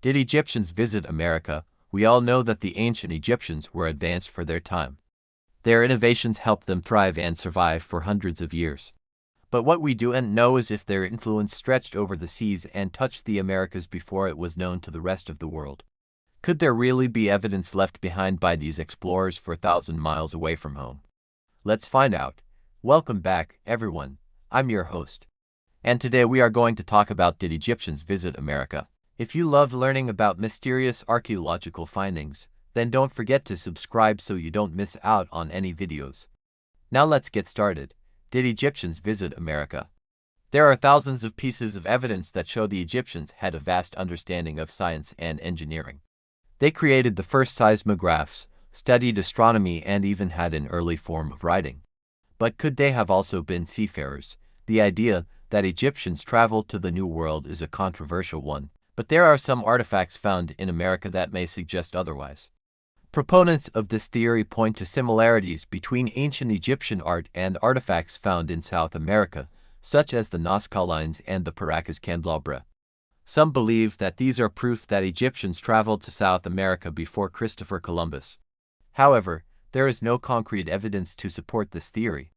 Did Egyptians visit America? We all know that the ancient Egyptians were advanced for their time. Their innovations helped them thrive and survive for hundreds of years. But what we don't know is if their influence stretched over the seas and touched the Americas before it was known to the rest of the world. Could there really be evidence left behind by these explorers 4,000 miles away from home? Let's find out. Welcome back, everyone. I'm your host. And today we are going to talk about did Egyptians visit America? If you love learning about mysterious archaeological findings, then don't forget to subscribe so you don't miss out on any videos. Now let's get started. Did Egyptians visit America? There are thousands of pieces of evidence that show the Egyptians had a vast understanding of science and engineering. They created the first seismographs, studied astronomy, and even had an early form of writing. But could they have also been seafarers? The idea that Egyptians traveled to the New World is a controversial one, but there are some artifacts found in America that may suggest otherwise. Proponents of this theory point to similarities between ancient Egyptian art and artifacts found in South America, such as the Nazca lines and the Paracas candelabra. Some believe that these are proof that Egyptians traveled to South America before Christopher Columbus. However, there is no concrete evidence to support this theory,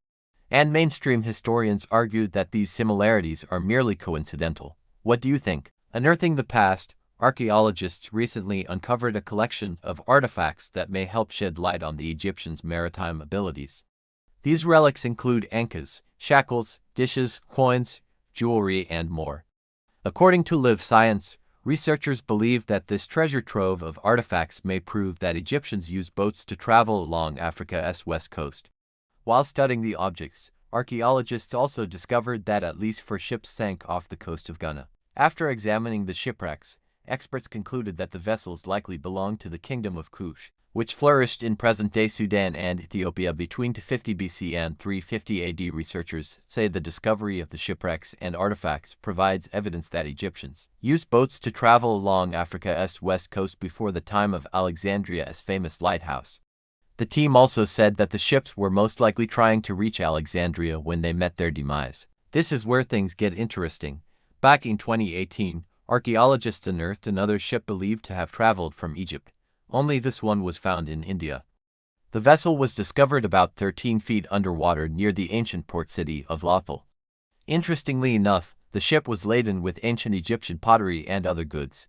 and mainstream historians argue that these similarities are merely coincidental. What do you think? Unearthing the past, archaeologists recently uncovered a collection of artifacts that may help shed light on the Egyptians' maritime abilities. These relics include ankas, shackles, dishes, coins, jewelry, and more. According to Live Science, researchers believe that this treasure trove of artifacts may prove that Egyptians used boats to travel along Africa's west coast. While studying the objects, archaeologists also discovered that at least 4 ships sank off the coast of Ghana. After examining the shipwrecks, experts concluded that the vessels likely belonged to the Kingdom of Kush, which flourished in present-day Sudan and Ethiopia between 250 BC and 350 AD. Researchers say the discovery of the shipwrecks and artifacts provides evidence that Egyptians used boats to travel along Africa's west coast before the time of Alexandria's famous lighthouse. The team also said that the ships were most likely trying to reach Alexandria when they met their demise. This is where things get interesting. Back in 2018, archaeologists unearthed another ship believed to have traveled from Egypt, only this one was found in India. The vessel was discovered about 13 feet underwater near the ancient port city of Lothal. Interestingly enough, the ship was laden with ancient Egyptian pottery and other goods.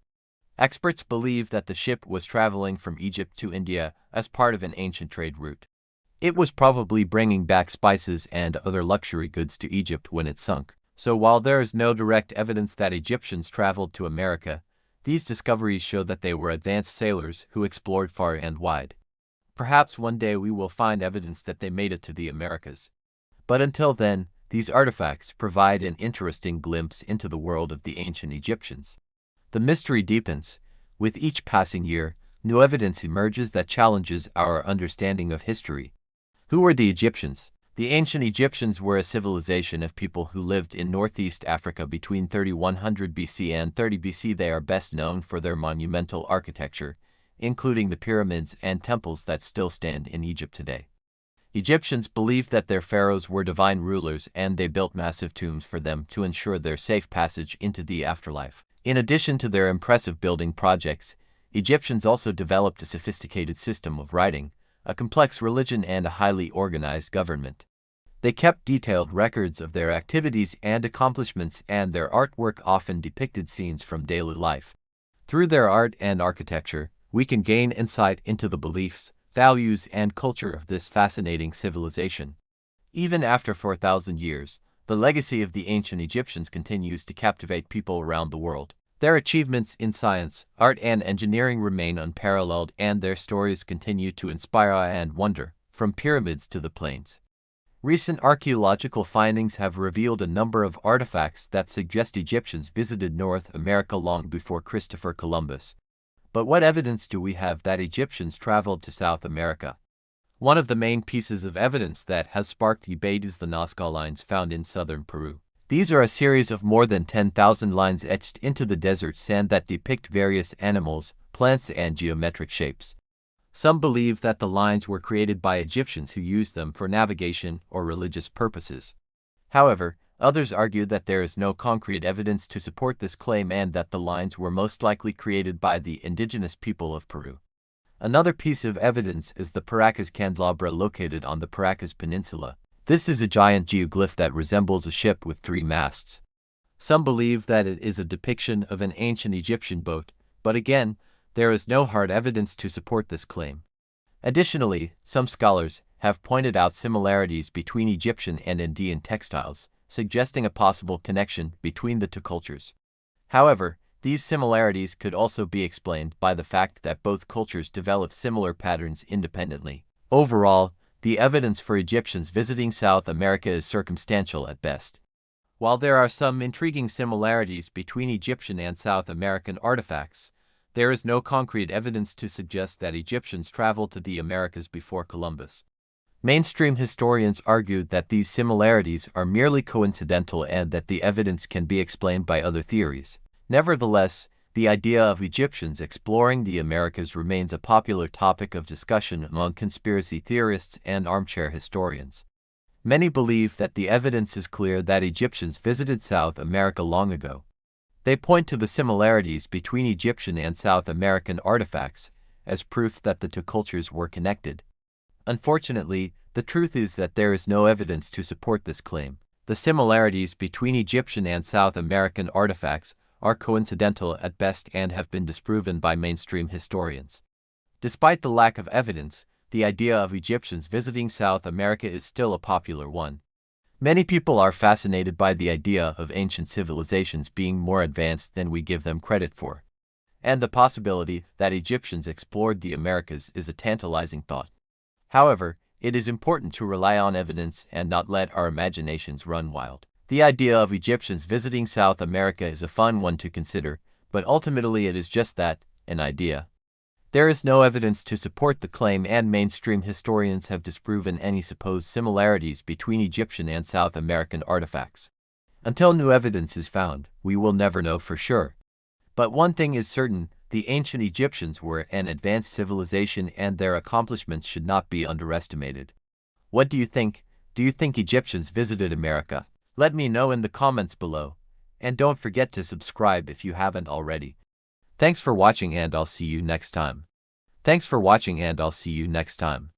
Experts believe that the ship was traveling from Egypt to India as part of an ancient trade route. It was probably bringing back spices and other luxury goods to Egypt when it sunk. So while there is no direct evidence that Egyptians traveled to America, these discoveries show that they were advanced sailors who explored far and wide. Perhaps one day we will find evidence that they made it to the Americas. But until then, these artifacts provide an interesting glimpse into the world of the ancient Egyptians. The mystery deepens. With each passing year, new evidence emerges that challenges our understanding of history. Who were the Egyptians? The ancient Egyptians were a civilization of people who lived in northeast Africa between 3100 BC and 30 BC. They are best known for their monumental architecture, including the pyramids and temples that still stand in Egypt today. Egyptians believed that their pharaohs were divine rulers, and they built massive tombs for them to ensure their safe passage into the afterlife. In addition to their impressive building projects, Egyptians also developed a sophisticated system of writing, a complex religion, and a highly organized government. They kept detailed records of their activities and accomplishments, and their artwork often depicted scenes from daily life. Through their art and architecture, we can gain insight into the beliefs, values, and culture of this fascinating civilization. Even after 4,000 years, the legacy of the ancient Egyptians continues to captivate people around the world. Their achievements in science, art, and engineering remain unparalleled, and their stories continue to inspire awe and wonder, from pyramids to the plains. Recent archaeological findings have revealed a number of artifacts that suggest Egyptians visited North America long before Christopher Columbus. But what evidence do we have that Egyptians traveled to South America? One of the main pieces of evidence that has sparked debate is the Nazca lines found in southern Peru. These are a series of more than 10,000 lines etched into the desert sand that depict various animals, plants, and geometric shapes. Some believe that the lines were created by Egyptians who used them for navigation or religious purposes. However, Others argue that there is no concrete evidence to support this claim and that the lines were most likely created by the indigenous people of Peru. Another piece of evidence is the Paracas candelabra located on the Paracas Peninsula. This is a giant geoglyph that resembles a ship with 3 masts. Some believe that it is a depiction of an ancient Egyptian boat, but again, there is no hard evidence to support this claim. Additionally, some scholars have pointed out similarities between Egyptian and Indian textiles, suggesting a possible connection between the two cultures. However, these similarities could also be explained by the fact that both cultures developed similar patterns independently. Overall, the evidence for Egyptians visiting South America is circumstantial at best. While there are some intriguing similarities between Egyptian and South American artifacts, there is no concrete evidence to suggest that Egyptians traveled to the Americas before Columbus. Mainstream historians argued that these similarities are merely coincidental and that the evidence can be explained by other theories. Nevertheless, the idea of Egyptians exploring the Americas remains a popular topic of discussion among conspiracy theorists and armchair historians. Many believe that the evidence is clear that Egyptians visited South America long ago. They point to the similarities between Egyptian and South American artifacts as proof that the two cultures were connected. Unfortunately, the truth is that there is no evidence to support this claim. The similarities between Egyptian and South American artifacts are coincidental at best and have been disproven by mainstream historians. Despite the lack of evidence, the idea of Egyptians visiting South America is still a popular one. Many people are fascinated by the idea of ancient civilizations being more advanced than we give them credit for. And the possibility that Egyptians explored the Americas is a tantalizing thought. However, it is important to rely on evidence and not let our imaginations run wild. The idea of Egyptians visiting South America is a fun one to consider, but ultimately it is just that, an idea. There is no evidence to support the claim, and mainstream historians have disproven any supposed similarities between Egyptian and South American artifacts. Until new evidence is found, we will never know for sure. But one thing is certain, the ancient Egyptians were an advanced civilization and their accomplishments should not be underestimated. What do you think? Do you think Egyptians visited America? Let me know in the comments below. And don't forget to subscribe if you haven't already. Thanks for watching and I'll see you next time.